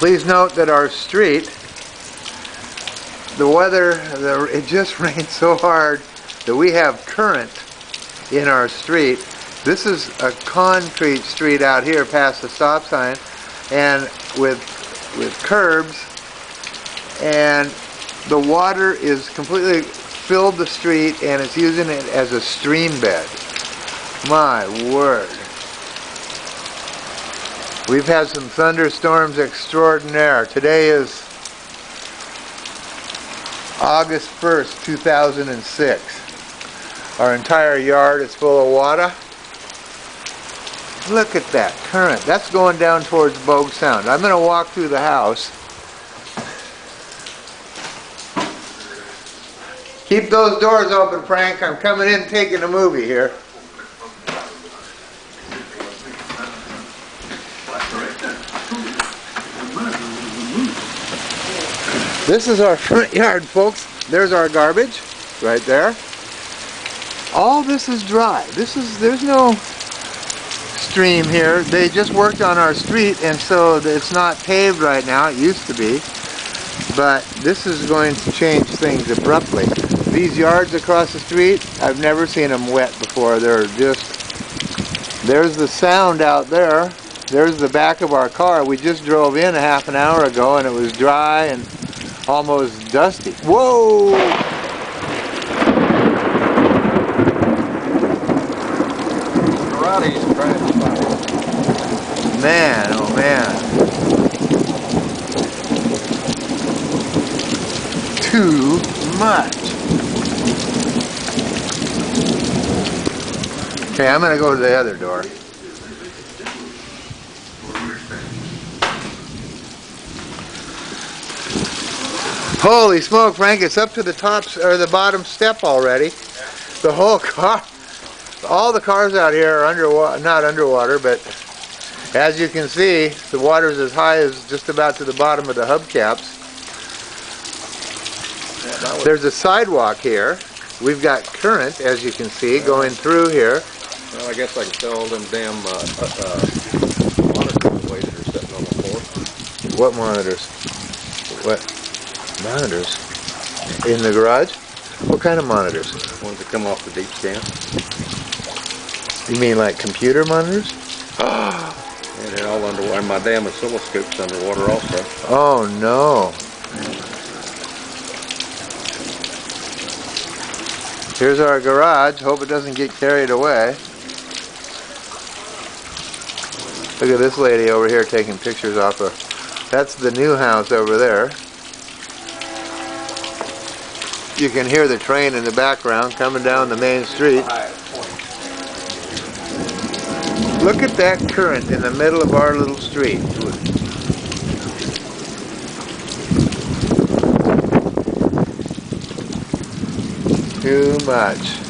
Please note that our street, the weather, it just rained so hard that we have current in our street. This is a concrete street out here past the stop sign, and with curbs, and the water is completely filled the street, and it's using it as a stream bed. My word. We've had some thunderstorms extraordinaire. Today is August 1st, 2006. Our entire yard is full of water. Look at that current. That's going down towards Bogue Sound. I'm going to walk through the house. Keep those doors open, Frank. I'm coming in taking a movie here. This is our front yard, folks. There's our garbage right there. All this is dry. There's no stream here. They just worked on our street, and so it's not paved right now. It used to be. But this is going to change things abruptly. These yards across the street, I've never seen them wet before. They're just... There's the sound out there. There's the back of our car. We just drove in a half an hour ago, and it was dry and almost dusty. Whoa! Karate crash. Man, oh man. Too much. Okay, I'm going to go to the other door. Holy smoke, Frank, it's up to the top or the bottom step already. The whole car, all the cars out here are underwater, not underwater, but as you can see, the water's as high as just about to the bottom of the hubcaps. There's a sidewalk here. We've got current, as you can see, going through here. Well, I guess I can tell all them damn monitors the way that are sitting on the floor. What monitors? What? Monitors? In the garage? What kind of monitors? Ones that come off the deep scan. You mean like computer monitors? And they're all underwater. My damn oscilloscope's underwater also. Oh no. Here's our garage. Hope it doesn't get carried away. Look at this lady over here taking pictures off of... That's the new house over there. You can hear the train in the background coming down the main street. Look at that current in the middle of our little street. Too much.